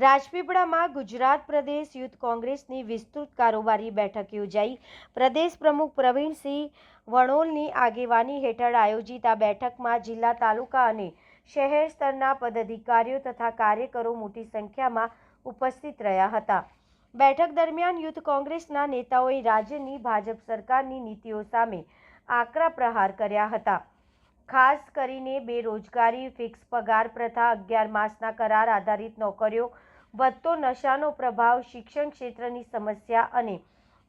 રાજપીપળામાં ગુજરાત પ્રદેશ યુથ કોંગ્રેસની વિસ્તૃત કારોબારી બેઠક યોજાઈ. પ્રદેશ પ્રમુખ પ્રવીણસિંહ વણોલની આગેવાની હેઠળ આયોજિત આ બેઠકમાં જિલ્લા, તાલુકા અને શહેર સ્તરના પદાધિકારીઓ તથા કાર્યકરો મોટી સંખ્યામાં ઉપસ્થિત રહ્યા હતા. બેઠક દરમિયાન યુથ કોંગ્રેસના નેતાઓએ રાજ્યની ભાજપ સરકારની નીતિઓ સામે આકરા પ્રહાર કર્યા હતા. ખાસ કરીને બેરોજગારી, ફિક્સ પગાર પ્રથા, 11 માસના કરાર આધારિત નોકરીઓ, વધતો નશાનો પ્રભાવ, શિક્ષણ ક્ષેત્રની સમસ્યા અને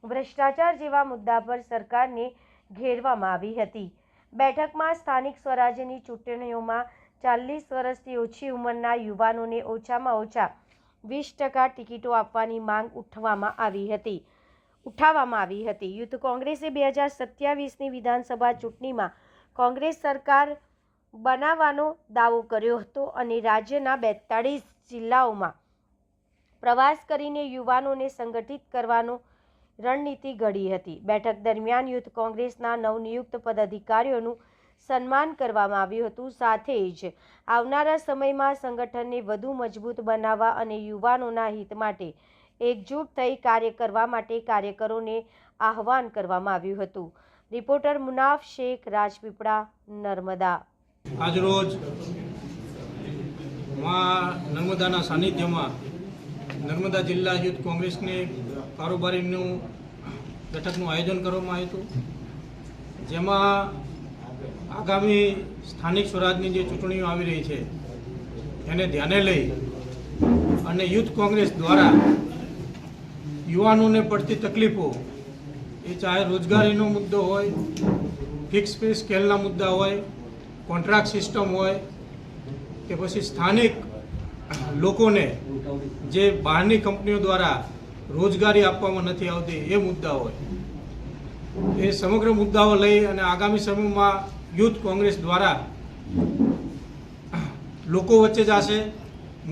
ભ્રષ્ટાચાર જેવા મુદ્દા પર સરકારને ઘેરવામાં આવી હતી. બેઠકમાં સ્થાનિક સ્વરાજ્યની ચૂંટણીઓમાં 40 વર્ષથી ઓછી ઉંમરના યુવાનોને ઓછામાં ઓછા 20% ટિકિટો આપવાની માંગ ઉઠાવવામાં આવી હતી. યુથ કોંગ્રેસે 2027ની વિધાનસભા ચૂંટણીમાં કોંગ્રેસ સરકાર બનાવવાનો દાવો કર્યો હતો અને રાજ્યના 42 જિલ્લાઓમાં પ્રવાસ કરીને યુવાનોને સંગઠિત કરવાનો રણનીતિ ઘડી હતી. બેઠક દરમિયાન યુથ કોંગ્રેસના નવનિયુક્ત પદાધિકારીઓનું સન્માન કરવામાં આવ્યું હતું. સાથે જ આવનારા સમયમાં સંગઠનને વધુ મજબૂત બનાવવા અને યુવાનોના હિત માટે એકજૂટ થઈ કાર્ય કરવા માટે કાર્યકરોને આહવાન કરવામાં આવ્યું હતું. રિપોર્ટર મુનાફ શેખ, રાજપીપળા, નર્મદા. આજરોજ માં નર્મદાના સાનિધ્યમાં નર્મદા જિલ્લા યુથ કોંગ્રેસની કારોબારીનું બેઠકનું આયોજન કરવામાં આવ્યું હતું, જેમાં આગામી સ્થાનિક સ્વરાજની જે ચૂંટણીઓ આવી રહી છે એને ધ્યાને લઈ અને યુથ કોંગ્રેસ દ્વારા યુવાનોને પડતી તકલીફો, એ ચાહે રોજગારીનો મુદ્દો હોય, ફિક્સ પે સ્કેલના મુદ્દા હોય, કોન્ટ્રાક્ટ સિસ્ટમ હોય કે પછી સ્થાનિક લોકોને જે બહારની કંપનીઓ દ્વારા રોજગારી આપવામાં નથી આવતી એ મુદ્દા હોય, એ સમગ્ર મુદ્દાઓ લઈ અને આગામી સમયમાં યુથ કોંગ્રેસ દ્વારા લોકો વચ્ચે જશે,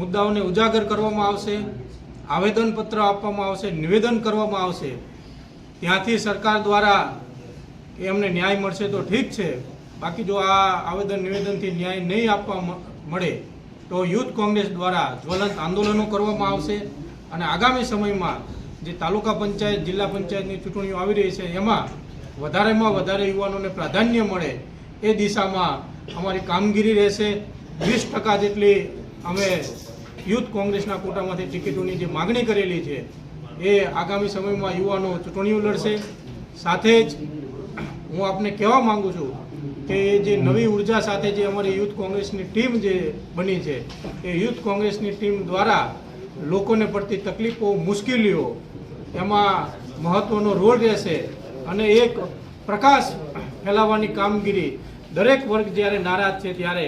મુદ્દાઓને ઉજાગર કરવામાં આવશે, આવેદનપત્ર આપવામાં આવશે, નિવેદન કરવામાં આવશે. ત્યાંથી સરકાર દ્વારા એમને ન્યાય મળશે તો ઠીક છે, બાકી જો આ આવેદન નિવેદનથી ન્યાય નહીં આપવા મળે તો યુથ કોંગ્રેસ દ્વારા જ્વલંત આંદોલનો કરવામાં આવશે અને આગામી સમયમાં જે તાલુકા પંચાયત, જિલ્લા પંચાયતની ચૂંટણીઓ આવી રહી છે એમાં વધારેમાં વધારે યુવાનોને પ્રાધાન્ય મળે એ દિશામાં અમારી કામગીરી રહેશે. 20% જેટલી અમે યુથ કોંગ્રેસના કોટામાંથી ટિકિટોની જે માગણી કરેલી છે એ આગામી સમયમાં યુવાનો ચૂંટણીઓ લડશે. સાથે જ હું આપને કહેવા માંગુ છું કે જે નવી ઉર્જા સાથે જે અમારી યુથ કોંગ્રેસની ટીમ જે બની છે એ યુથ કોંગ્રેસની ટીમ દ્વારા લોકોને પડતી તકલીફો, મુશ્કેલીઓ એમાં મહત્ત્વનો રોલ રહેશે અને એક પ્રકાશ ફેલાવવાની કામગીરી દરેક વર્ગ જ્યારે નારાજ છે ત્યારે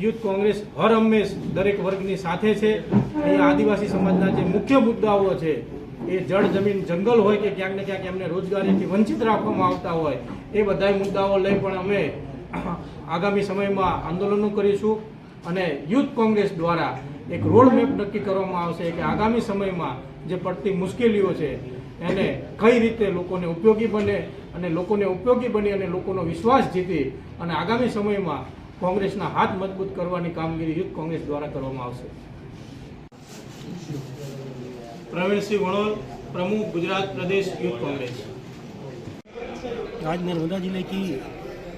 યુથ કોંગ્રેસ હર હંમેશ દરેક વર્ગની સાથે છે. અહીંયા આદિવાસી સમાજના જે મુખ્ય મુદ્દાઓ છે એ જળ, જમીન, જંગલ હોય કે ક્યાંક ને ક્યાંક એમને રોજગારીથી વંચિત રાખવામાં આવતા હોય એ બધા મુદ્દાઓ લઈ પણ અમે આગામી સમયમાં આંદોલનો કરીશું અને યુથ કોંગ્રેસ દ્વારા એક રોડ મેપ નક્કી કરવામાં આવશે કે આગામી સમયમાં જે પડતી મુશ્કેલીઓ છે એને કઈ રીતે લોકોને ઉપયોગી બને અને લોકોનો વિશ્વાસ જીતી અને આગામી સમયમાં કોંગ્રેસના હાથ મજબૂત કરવાની કામગીરી યુથ કોંગ્રેસ દ્વારા કરવામાં આવશે. प्रवीणसिंह वणोल, प्रमुख गुजरात प्रदेश यूथ कांग्रेस। आज नर्मदा जिले की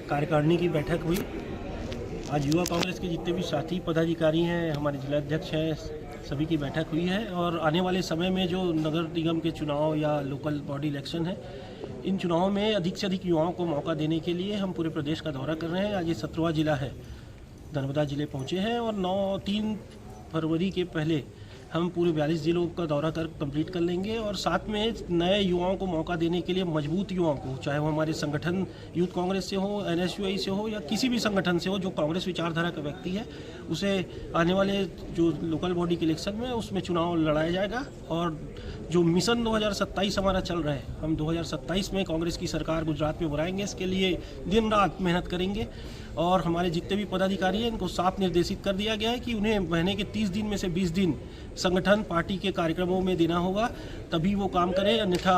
कार्यकारिणी की बैठक हुई। आज युवा कांग्रेस के जितने भी साथी पदाधिकारी हैं, हमारे जिलाध्यक्ष हैं, सभी की बैठक हुई है और आने वाले समय में जो नगर निगम के चुनाव या लोकल बॉडी इलेक्शन है, इन चुनावों में अधिक से अधिक युवाओं को मौका देने के लिए हम पूरे प्रदेश का दौरा कर रहे हैं। आज ये 17वां जिला है, नर्मदा जिले पहुँचे हैं और 3 फरवरी के पहले हम पूरे 42 जिलों का दौरा कर कंप्लीट कर लेंगे और साथ में नए युवाओं को मौका देने के लिए, मजबूत युवाओं को, चाहे वो हमारे संगठन यूथ कांग्रेस से हो, NSUI से हो या किसी भी संगठन से हो जो कांग्रेस विचारधारा का व्यक्ति है, उसे आने वाले जो लोकल बॉडी के इलेक्शन में उसमें चुनाव लड़ाया जाएगा। और जो मिशन 2027 हमारा चल रहा है, हम 2027 में कांग्रेस की सरकार गुजरात में बनाएंगे, इसके लिए दिन रात मेहनत करेंगे। और हमारे जितने भी पदाधिकारी हैं इनको साफ निर्देशित कर दिया गया है कि उन्हें महीने के 30 दिन में से 20 दिन संगठन पार्टी के कार्यक्रमों में देना होगा, तभी वो काम करें, अन्यथा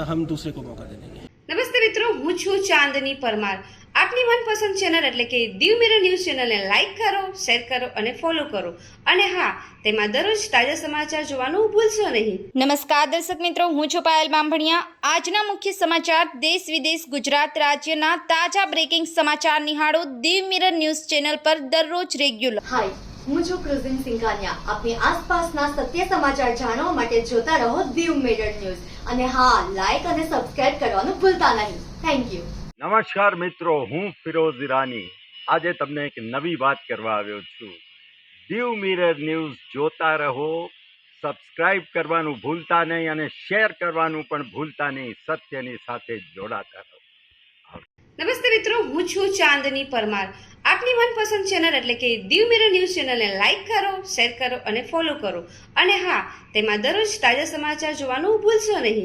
हम दूसरे को मौका दे देंगे। नमस्ते मित्रों, હું છું ચાંદની પરમાર। આપની મનપસંદ ચેનલ એટલે કે દીવ મિરર ન્યૂઝ ચેનલને લાઈક કરો, શેર કરો અને ફોલો કરો. અને હા, તેમાં દરરોજ તાજા સમાચાર જોવાનું ભૂલશો નહીં. નમસ્કાર દર્શક મિત્રો, હું છું પાયલ બામભણિયા. આજના મુખ્ય સમાચાર દેશ વિદેશ ગુજરાત રાજ્યના તાજા બ્રેકિંગ સમાચાર નિહાળો દીવ મિરર ન્યૂઝ ચેનલ પર દરરોજ રેગ્યુલર. હાય, હું છું ક્રુઝિન સિંઘાનિયા. આપની આસપાસના સત્ય સમાચાર જાણવા માટે જોતા રહો દીવ મિરર ન્યૂઝ. અને હા, લાઈક અને સબસ્ક્રાઇબ કરવાનું ભૂલતા નહીં. Thank you. નમસ્કાર મિત્રો, હું ફિરોઝ ઈરાની આજે તમને એક નવી વાત કરવા આવ્યો છું. દીવ મિરર ન્યૂઝ જોતા રહો, સબસ્ક્રાઇબ કરવાનું ભૂલતા નહીં અને શેર કરવાનું પણ ભૂલતા નહીં. સત્યની સાથે જોડાતા રહો. નમસ્તે મિત્રો, હું છું ચાંદની પરમાર. આપની મનપસંદ ચેનલ એટલે કે દીવ મિરર ન્યૂઝ ચેનલને લાઈક કરો, શેર કરો અને ફોલો કરો. અને હા, તેમાં દરરોજ તાજા સમાચાર જોવાનું ભૂલશો નહીં.